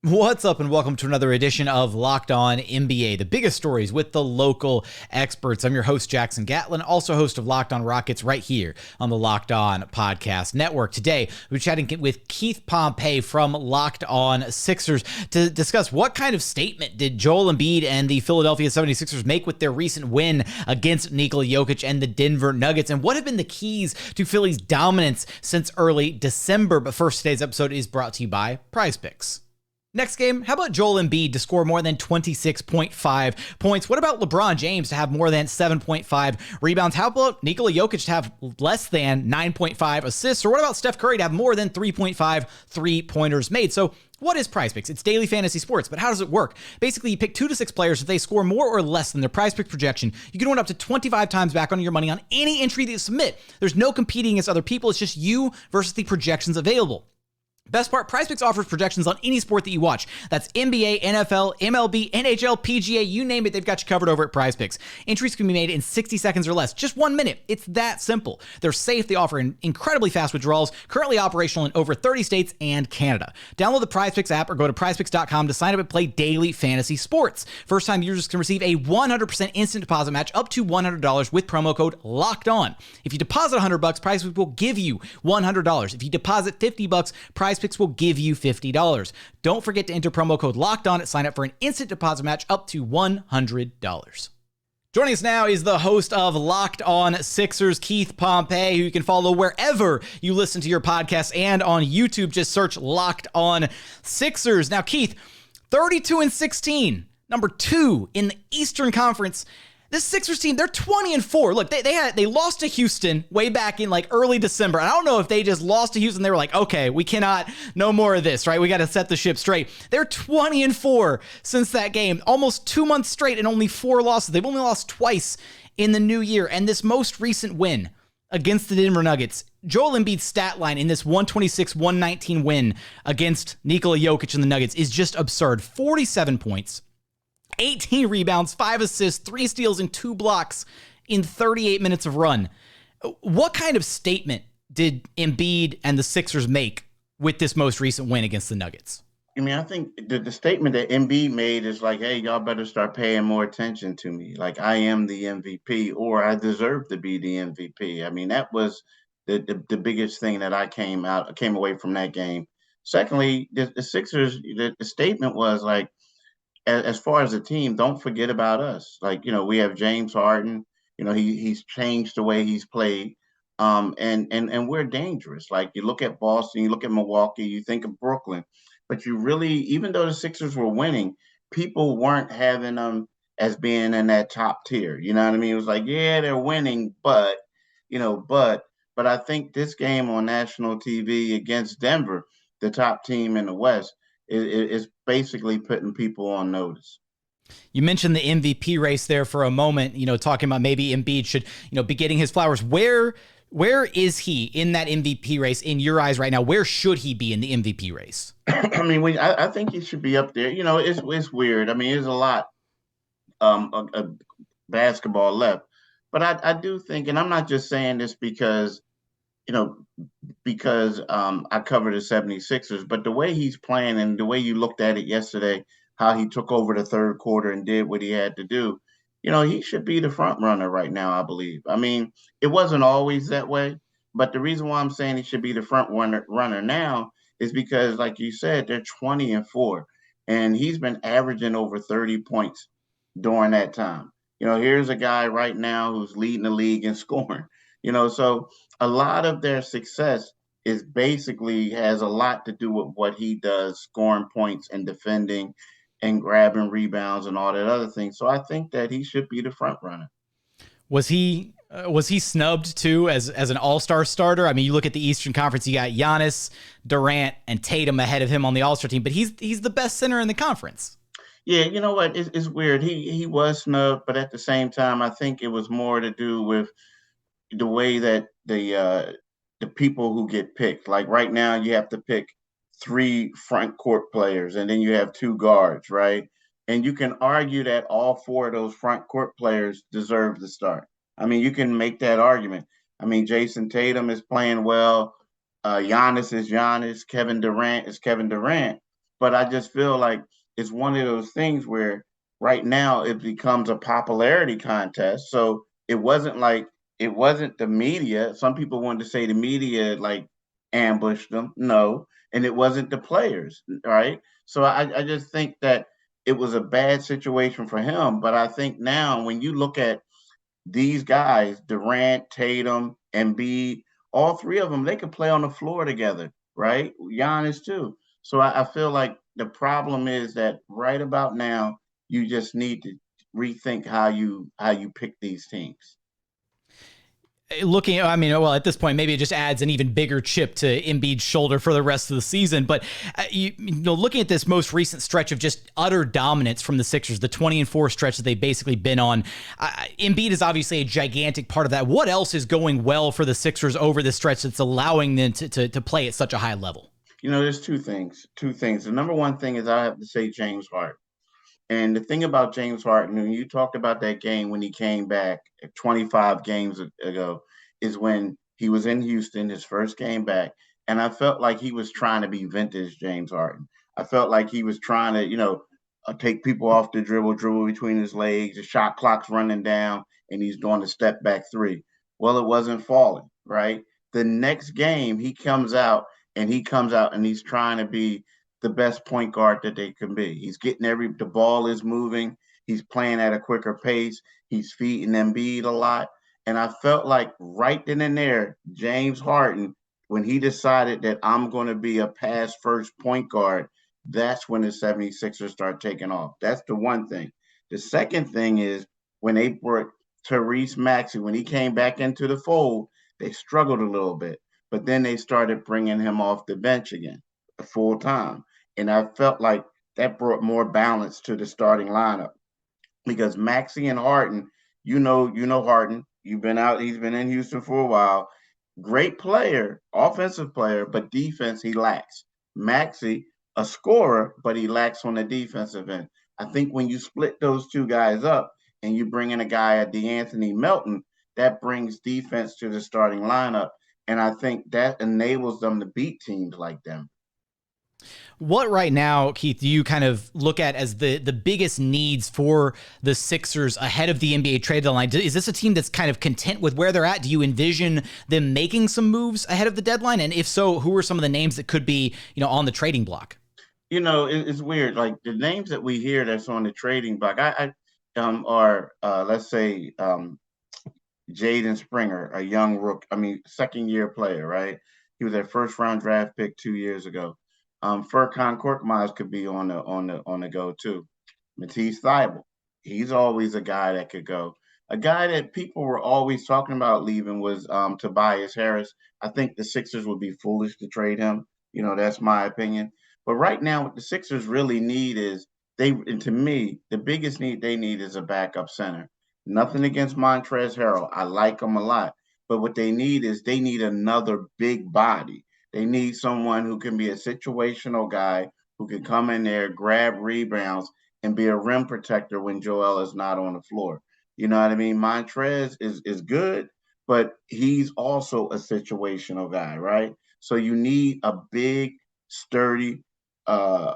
What's up, and welcome to another edition of Locked On NBA, the biggest stories with the local experts. I'm your host, Jackson Gatlin, also host of Locked On Rockets right here on the Locked On Podcast Network. Today, we're chatting with Keith Pompey from Locked On Sixers to discuss what kind of statement did Joel Embiid and the Philadelphia 76ers make with their recent win against Nikola Jokic and the Denver Nuggets, and what have been the keys to Philly's dominance since early December. But first, today's episode is brought to you by PrizePicks. Next game, how about Joel Embiid to score more than 26.5 points? What about LeBron James to have more than 7.5 rebounds? How about Nikola Jokic to have less than 9.5 assists? Or what about Steph Curry to have more than 3.5 three-pointers made? So what is PrizePicks? It's daily fantasy sports, but how does it work? Basically, you pick 2 to 6 players. If they score more or less than their PrizePicks projection, you can win up to 25 times back on your money on any entry that you submit. There's no competing against other people. It's just you versus the projections available. Best part, PrizePicks offers projections on any sport that you watch. That's NBA, NFL, MLB, NHL, PGA, you name it, they've got you covered over at PrizePicks. Entries can be made in 60 seconds or less, just 1 minute. It's that simple. They're safe, they offer incredibly fast withdrawals, currently operational in over 30 states and Canada. Download the PrizePicks app or go to prizepicks.com to sign up and play daily fantasy sports. First-time users can receive a 100% instant deposit match up to $100 with promo code LOCKEDON. If you deposit $100, PrizePicks will give you $100. If you deposit $50, PrizePicks will give you $50. Don't forget to enter promo code LOCKEDON at sign up for an instant deposit match up to $100. Joining us now is the host of Locked On Sixers, Keith Pompey, who you can follow wherever you listen to your podcast and on YouTube. Just search Locked On Sixers. Now, Keith, 32-16, number 2 in the Eastern Conference. This Sixers team, they're 20-4. Look, they lost to Houston way back in like early December. And I don't know if they just lost to Houston. They were like, okay, we cannot, no more of this, right? We got to set the ship straight. They're 20-4 since that game, almost 2 months straight and only 4 losses. They've only lost twice in the new year. And this most recent win against the Denver Nuggets, Joel Embiid's stat line in this 126-119 win against Nikola Jokic and the Nuggets is just absurd. 47 points. 18 rebounds, 5 assists, 3 steals, and 2 blocks in 38 minutes of run. What kind of statement did Embiid and the Sixers make with this most recent win against the Nuggets? I mean, I think the statement that Embiid made is like, hey, y'all better start paying more attention to me. Like, I am the MVP, or I deserve to be the MVP. I mean, that was the biggest thing that I came away from that game. Secondly, the Sixers, the statement was like, as far as the team, don't forget about us. Like, we have James Harden. He's changed the way he's played, and we're dangerous. Like, you look at Boston, you look at Milwaukee, you think of Brooklyn, but you really, even though the Sixers were winning, people weren't having them as being in that top tier. You know what I mean? It was like, yeah, they're winning, but I think this game on national TV against Denver, the top team in the West, is basically putting people on notice. You mentioned the MVP race there for a moment, talking about maybe Embiid should, be getting his flowers. Where is he in that MVP race in your eyes right now? Where should he be in the MVP race? I mean, I think he should be up there. It's weird. I mean, there's a lot of basketball left. But I do think, and I'm not just saying this because I cover the 76ers, but the way he's playing and the way you looked at it yesterday, how he took over the third quarter and did what he had to do, he should be the front runner right now, I believe. I mean, it wasn't always that way, but the reason why I'm saying he should be the front runner now is because, like you said, they're 20-4, and he's been averaging over 30 points during that time. Here's a guy right now who's leading the league in scoring. So a lot of their success is basically has a lot to do with what he does, scoring points and defending and grabbing rebounds and all that other thing. So I think that he should be the front runner. Was he snubbed too as an all-star starter? I mean, you look at the Eastern Conference, you got Giannis, Durant, and Tatum ahead of him on the all-star team, but he's the best center in the conference. Yeah, you know what? It's weird. He was snubbed, but at the same time, I think it was more to do with the way that the people who get picked, like right now, you have to pick 3 front court players, and then you have 2 guards, right? And you can argue that all 4 of those front court players deserve to start. I mean, you can make that argument. I mean, Jason Tatum is playing well. Giannis is Giannis. Kevin Durant is Kevin Durant. But I just feel like it's one of those things where right now it becomes a popularity contest. So it wasn't the media. Some people wanted to say the media like ambushed them. No. And it wasn't the players, right? So I just think that it was a bad situation for him. But I think now when you look at these guys, Durant, Tatum, Embiid, all three of them, they could play on the floor together, right? Giannis too. So I feel like the problem is that right about now, you just need to rethink how you pick these teams. Looking, I mean, well, at this point, maybe it just adds an even bigger chip to Embiid's shoulder for the rest of the season. But looking at this most recent stretch of just utter dominance from the Sixers, the 20-4 stretch that they've basically been on, Embiid is obviously a gigantic part of that. What else is going well for the Sixers over this stretch that's allowing them to play at such a high level? There's two things. The number one thing is I have to say James Harden. And the thing about James Harden, when you talked about that game when he came back 25 games ago, is when he was in Houston, his first game back. And I felt like he was trying to be vintage James Harden. I felt like he was trying to, take people off the dribble between his legs, the shot clock's running down, and he's doing a step back three. Well, it wasn't falling, right? The next game, he comes out and he's trying to be the best point guard that they can be. He's getting the ball is moving. He's playing at a quicker pace. He's feeding Embiid a lot. And I felt like right then and there, James Harden, when he decided that I'm going to be a pass first point guard, that's when the 76ers start taking off. That's the one thing. The second thing is when they brought Tyrese Maxey, when he came back into the fold, they struggled a little bit. But then they started bringing him off the bench again, full time. And I felt like that brought more balance to the starting lineup because Maxey and Harden, Harden, he's been in Houston for a while. Great player, offensive player, but defense he lacks. Maxey, a scorer, but he lacks on the defensive end. I think when you split those two guys up and you bring in a guy at DeAnthony Melton, that brings defense to the starting lineup. And I think that enables them to beat teams like them. What right now, Keith, do you kind of look at as the biggest needs for the Sixers ahead of the NBA trade deadline? Is this a team that's kind of content with where they're at? Do you envision them making some moves ahead of the deadline? And if so, who are some of the names that could be, on the trading block? It's weird. Like the names that we hear that's on the trading block, let's say Jaden Springer, a young rook. Second year player, right? He was a first round draft pick 2 years ago. Furkan Korkmaz could be on the go too. Matisse Thybulle, he's always a guy that could go. A guy that people were always talking about leaving was Tobias Harris. I think the Sixers would be foolish to trade him. That's my opinion. But right now, what the Sixers really need is to me, the biggest need they need is a backup center. Nothing against Montrezl Harrell. I like him a lot. But what they need is another big body. They need someone who can be a situational guy who can come in there, grab rebounds, and be a rim protector when Joel is not on the floor. You know what I mean? Montrez is good, but he's also a situational guy, right? So you need a big, sturdy, I'm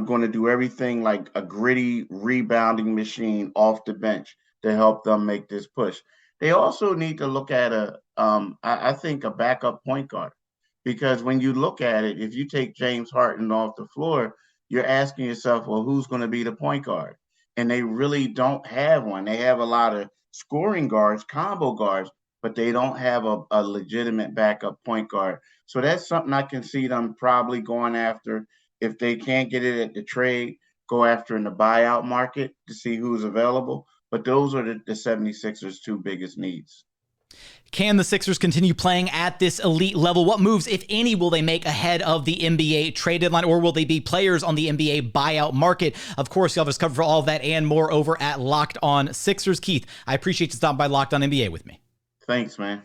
going to do everything like a gritty rebounding machine off the bench to help them make this push. They also need to look at I think a backup point guard, because when you look at it, if you take James Harden off the floor, you're asking yourself, well, who's going to be the point guard? And they really don't have one. They have a lot of scoring guards, combo guards, but they don't have a legitimate backup point guard. So that's something I can see them probably going after. If they can't get it at the trade, go after in the buyout market to see who's available. But those are the 76ers' two biggest needs. Can the Sixers continue playing at this elite level? What moves, if any, will they make ahead of the NBA trade deadline, or will they be players on the NBA buyout market? Of course, you'll have us covered for all of that and more over at Locked On Sixers. Keith, I appreciate you stopping by Locked On NBA with me. Thanks, man.